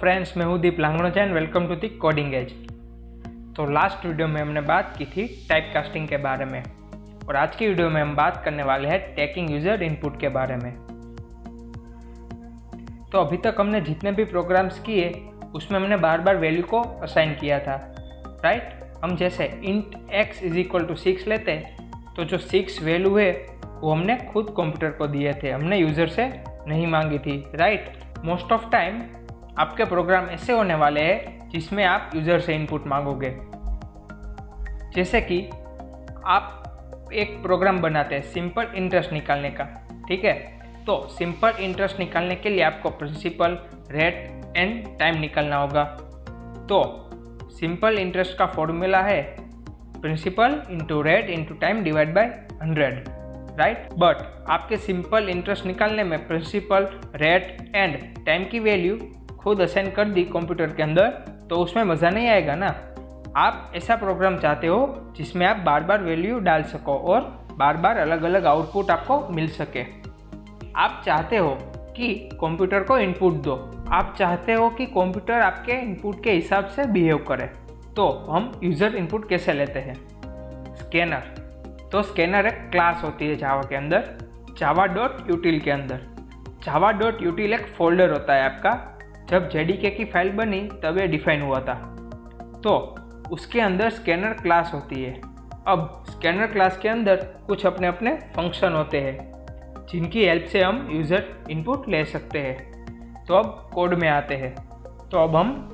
Friends, मैं हूँ Deep Langanoja and welcome to the coding edge. तो लास्ट वीडियो में हमने बात की थी टाइप कास्टिंग के बारे में और आज की वीडियो में हम बात करने वाले हैं टेकिंग यूजर इनपुट के बारे में। तो अभी तक हमने जितने भी प्रोग्राम्स किए उसमें हमने बार बार वैल्यू को असाइन किया था, राइट। हम जैसे इंट x = 6 लेते तो जो 6 वैल्यू है वो हमने खुद कंप्यूटर को दिए थे, हमने यूज़र से नहीं मांगी थी, राइट। मोस्ट ऑफ टाइम आपके प्रोग्राम ऐसे होने वाले हैं जिसमें आप यूज़र से इनपुट मांगोगे। जैसे कि आप एक प्रोग्राम बनाते हैं सिंपल इंटरेस्ट निकालने का, ठीक है। तो सिंपल इंटरेस्ट निकालने के लिए आपको प्रिंसिपल, रेट एंड टाइम निकालना होगा। तो सिंपल इंटरेस्ट का फॉर्मूला है principal into rate into time divide by 100, right. But आपके सिंपल इंटरेस्ट निकालने में प्रिंसिपल, रेट एंड टाइम की वैल्यू खुद असाइन कर दी कंप्यूटर के अंदर, तो उसमें मज़ा नहीं आएगा ना। आप ऐसा प्रोग्राम चाहते हो जिसमें आप बार बार वैल्यू डाल सको और बार बार अलग अलग आउटपुट आपको मिल सके। आप चाहते हो कि कंप्यूटर को इनपुट दो, आप चाहते हो कि कंप्यूटर आपके इनपुट के हिसाब से बिहेव करे। तो हम यूज़र इनपुट कैसे लेते हैं? स्कैनर। तो स्कैनर एक क्लास होती है जावा के अंदर, java.util के अंदर। java.util एक फोल्डर होता है आपका, जब JDK की फाइल बनी तब ये डिफाइन हुआ था। तो उसके अंदर स्कैनर क्लास होती है। अब स्कैनर क्लास के अंदर कुछ अपने अपने फंक्शन होते हैं जिनकी हेल्प से हम यूज़र इनपुट ले सकते हैं। तो अब कोड में आते हैं। तो अब हम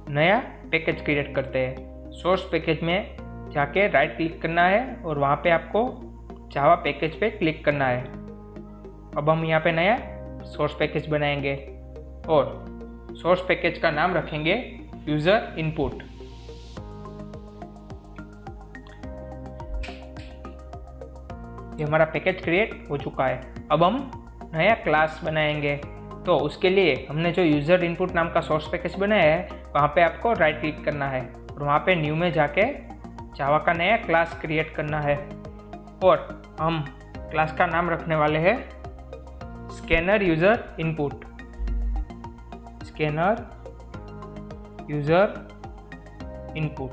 नया पैकेज क्रिएट करते हैं। सोर्स पैकेज में जाके राइट क्लिक करना है और वहाँ पे आपको जावा पैकेज पे क्लिक करना है। अब हम यहाँ पे नया सोर्स पैकेज बनाएंगे और सोर्स पैकेज का नाम रखेंगे यूज़र इनपुट। ये हमारा पैकेज क्रिएट हो चुका है। अब हम नया क्लास बनाएंगे। तो उसके लिए हमने जो यूज़र इनपुट नाम का सोर्स पैकेज बनाया है वहाँ पे आपको राइट क्लिक करना है और वहाँ पे न्यू में जाके जावा का नया क्लास क्रिएट करना है और हम क्लास का नाम रखने वाले हैं scanner user input. Scanner user input,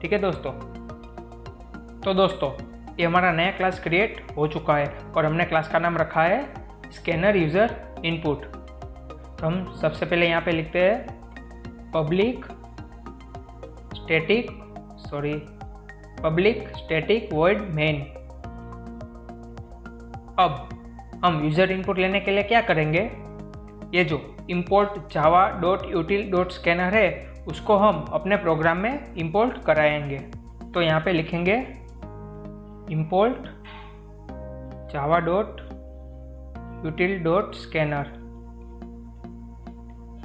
ठीक है दोस्तों। तो दोस्तों ये हमारा नया क्लास क्रिएट हो चुका है और हमने क्लास का नाम रखा है स्कैनर यूज़र इनपुट। तो हम सबसे पहले यहाँ पे लिखते हैं पब्लिक स्टैटिक वॉइड मेन। अब हम यूज़र इनपुट लेने के लिए क्या करेंगे, ये जो import java.util.scanner है उसको हम अपने प्रोग्राम में इंपोर्ट कराएंगे। तो यहाँ पे लिखेंगे import java.util.scanner।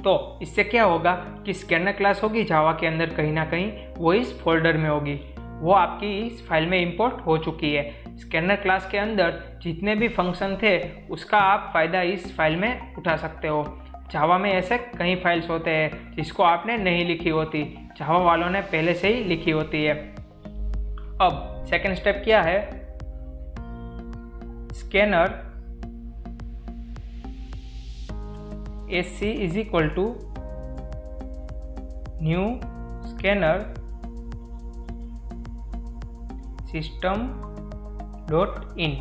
तो इससे क्या होगा कि स्कैनर क्लास होगी जावा के अंदर कहीं ना कहीं, वो इस फोल्डर में होगी, वो आपकी इस फाइल में इंपोर्ट हो चुकी है। स्कैनर क्लास के अंदर जितने भी फंक्शन थे उसका आप फ़ायदा इस फाइल में उठा सकते हो। जावा में ऐसे कई फाइल्स होते हैं जिसको आपने नहीं लिखी होती, जावा वालों ने पहले से ही लिखी होती है। अब सेकेंड स्टेप क्या है, scanner sc = new scanner system.in।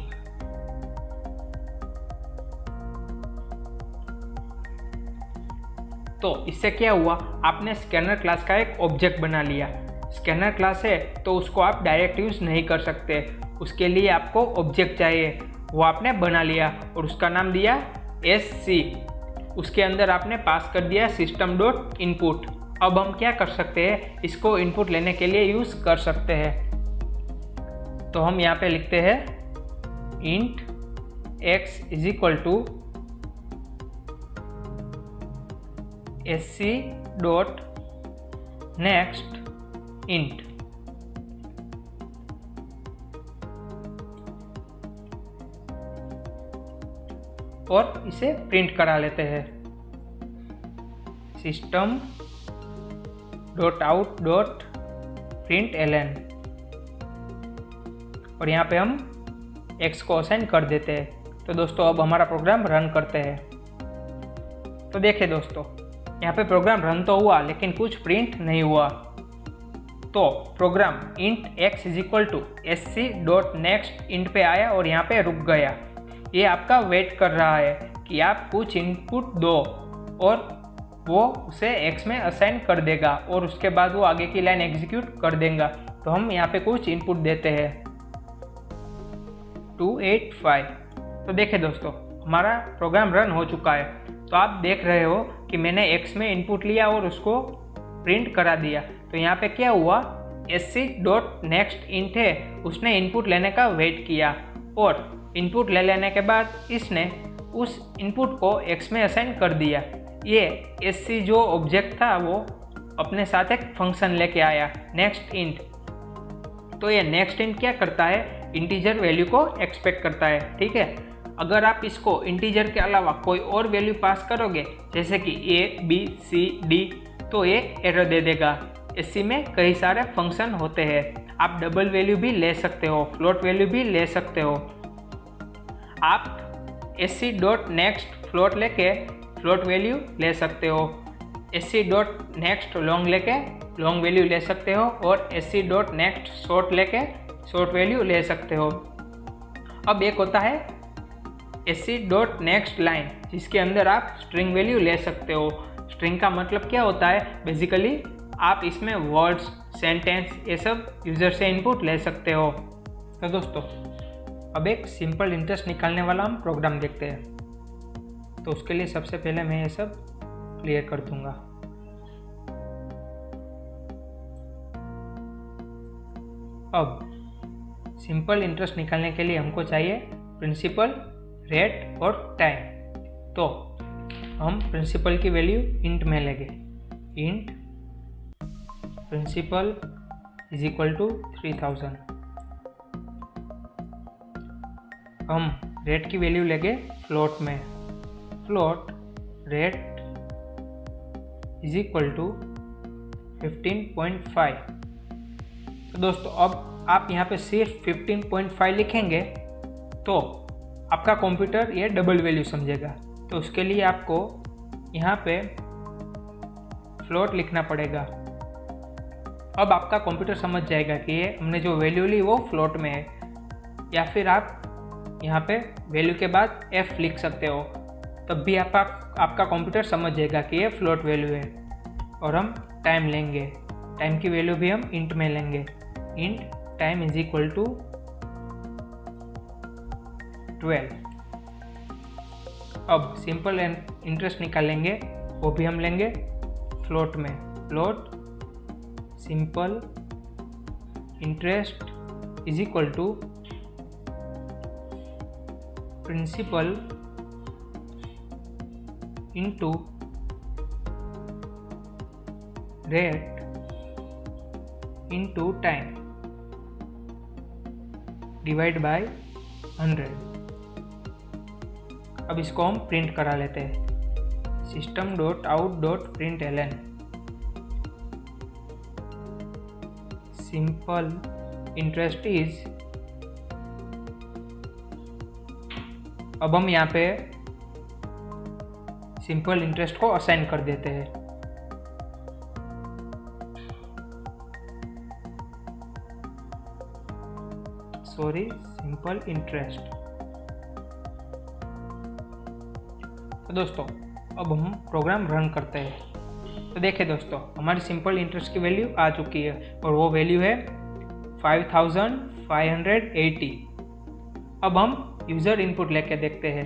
तो इससे क्या हुआ, आपने स्कैनर क्लास का एक ऑब्जेक्ट बना लिया। स्कैनर क्लास है तो उसको आप डायरेक्ट यूज़ नहीं कर सकते, उसके लिए आपको ऑब्जेक्ट चाहिए, वो आपने बना लिया और उसका नाम दिया sc। उसके अंदर आपने पास कर दिया system.input। अब हम क्या कर सकते हैं, इसको इनपुट लेने के लिए यूज़ कर सकते हैं। तो हम यहाँ पे लिखते हैं int x = sc.next int। और इसे प्रिंट करा लेते हैं system.out.println और यहाँ पे हम x को असाइन कर देते हैं। तो दोस्तों अब हमारा प्रोग्राम रन करते हैं। तो देखिए दोस्तों, यहाँ पे प्रोग्राम रन तो हुआ लेकिन कुछ प्रिंट नहीं हुआ। तो program int x is equal to sc.next int पे आया और यहाँ पे रुक गया। ये आपका वेट कर रहा है कि आप कुछ इनपुट दो और वो उसे x में असाइन कर देगा और उसके बाद वो आगे की लाइन एग्जीक्यूट कर देगा। तो हम यहाँ पे कुछ इनपुट देते हैं 285। तो देखिए दोस्तों, हमारा प्रोग्राम रन हो चुका है। तो आप देख रहे हो कि मैंने x में इनपुट लिया और उसको प्रिंट करा दिया। तो यहाँ पे क्या हुआ, sc.next int है, उसने इनपुट लेने का वेट किया और इनपुट ले लेने के बाद इसने उस इनपुट को x में असाइन कर दिया। ये sc जो ऑब्जेक्ट था वो अपने साथ एक फंक्शन लेके आया नेक्स्ट इंट। तो ये नेक्स्ट इंट क्या करता है, इंटीजर वैल्यू को एक्सपेक्ट करता है। ठीक है, अगर आप इसको इंटीजर के अलावा कोई और वैल्यू पास करोगे जैसे कि a b c d तो ये एरर दे देगा। sc में कई सारे फंक्शन होते हैं, आप डबल वैल्यू भी ले सकते हो, फ्लोट वैल्यू भी ले सकते हो। आप sc.next फ्लोट लेके फ्लोट वैल्यू ले सकते हो, sc.next लॉन्ग लेके लॉन्ग वैल्यू ले सकते हो और sc.next शॉर्ट लेके शॉर्ट वैल्यू ले सकते हो। अब एक होता है sc.next लाइन जिसके अंदर आप स्ट्रिंग वैल्यू ले सकते हो। स्ट्रिंग का मतलब क्या होता है, बेसिकली आप इसमें वर्ड्स, सेंटेंस ये सब यूज़र से इनपुट ले सकते हो। तो दोस्तों, अब एक सिंपल इंटरेस्ट निकालने वाला हम प्रोग्राम देखते हैं। तो उसके लिए सबसे पहले मैं ये सब क्लियर कर दूंगा। अब सिंपल इंटरेस्ट निकालने के लिए हमको चाहिए प्रिंसिपल, रेट और टाइम। तो हम प्रिंसिपल की वैल्यू इंट में लेंगे। Int principal is equal to 3000। हम रेट की वैल्यू लेंगे फ्लोट में। Float rate is equal to 15.5। तो दोस्तों, अब आप यहाँ पे सिर्फ 15.5 लिखेंगे तो आपका कंप्यूटर ये डबल वैल्यू समझेगा। तो उसके लिए आपको यहाँ पे फ्लोट लिखना पड़ेगा। अब आपका कंप्यूटर समझ जाएगा कि ये हमने जो वैल्यू ली वो फ्लोट में है। या फिर आप यहाँ पे वैल्यू के बाद f लिख सकते हो, तब भी आपका कंप्यूटर समझ जाएगा कि ये फ्लोट वैल्यू है। और हम टाइम लेंगे, टाइम की वैल्यू भी हम इंट में लेंगे। Int time is equal to 12। अब सिंपल इंटरेस्ट निकालेंगे, वो भी हम लेंगे फ्लोट में। Float simple interest is equal to principal into rate into time divide by 100। अब इसको हम प्रिंट करा लेते हैं। system.out.println simple interest is. अब हम यहाँ पे सिंपल इंटरेस्ट को असाइन कर देते हैं। Sorry, simple interest. तो दोस्तों, अब हम प्रोग्राम रन करते हैं। तो देखिए दोस्तों, हमारी सिंपल इंटरेस्ट की वैल्यू आ चुकी है और वो वैल्यू है 5580। अब हम यूज़र इनपुट लेके देखते हैं।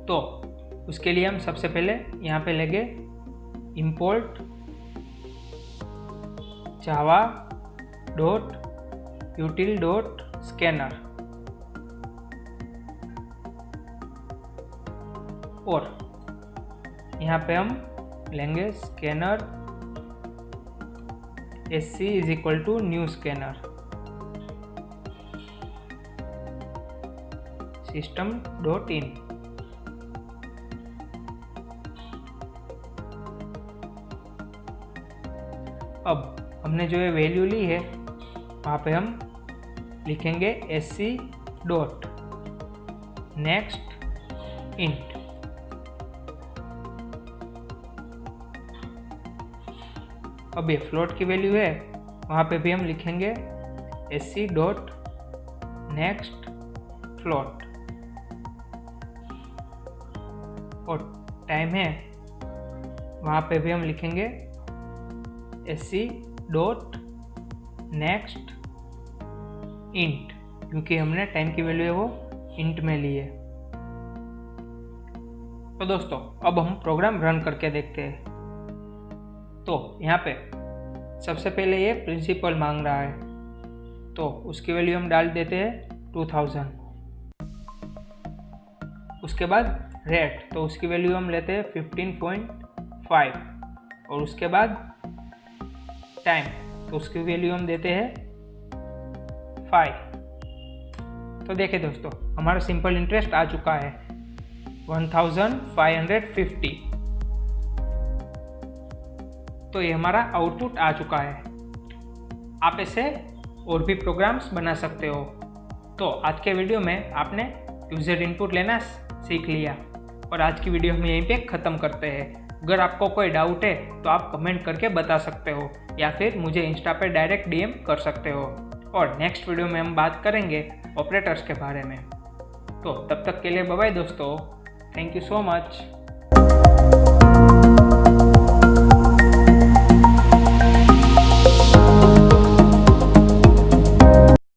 तो उसके लिए हम सबसे पहले यहाँ पे लेंगे import java.util.scanner और यहाँ पे हम लेंगे scanner sc is equal to new scanner system.in। अब हमने जो ये वैल्यू ली है वहाँ पे हम लिखेंगे sc.next int अब ये फ्लोट की वैल्यू है, वहाँ पे भी हम लिखेंगे SC डॉट नेक्स्ट फ्लोट। और टाइम है, वहाँ पे भी हम लिखेंगे SC डॉट नेक्स्ट इंट, क्योंकि हमने टाइम की वैल्यू है वो इंट में ली है। तो दोस्तों अब हम प्रोग्राम रन करके देखते हैं। तो यहाँ पे सबसे पहले ये प्रिंसिपल मांग रहा है, तो उसकी वैल्यू हम डाल देते हैं 2000। उसके बाद रेट, तो उसकी वैल्यू हम लेते हैं 15.5। और उसके बाद टाइम, तो उसकी वैल्यू हम देते हैं 5। तो देखिए दोस्तों, हमारा सिंपल इंटरेस्ट आ चुका है 1550। तो ये हमारा आउटपुट आ चुका है। आप ऐसे और भी प्रोग्राम्स बना सकते हो। तो आज के वीडियो में आपने यूज़र इनपुट लेना सीख लिया, और आज की वीडियो हम यहीं पे ख़त्म करते हैं। अगर आपको कोई डाउट है तो आप कमेंट करके बता सकते हो, या फिर मुझे इंस्टा पे डायरेक्ट DM कर सकते हो। और नेक्स्ट वीडियो में हम बात करेंगे ऑपरेटर्स के बारे में। तो तब तक के लिए बाय बाय दोस्तों, थैंक यू सो मच।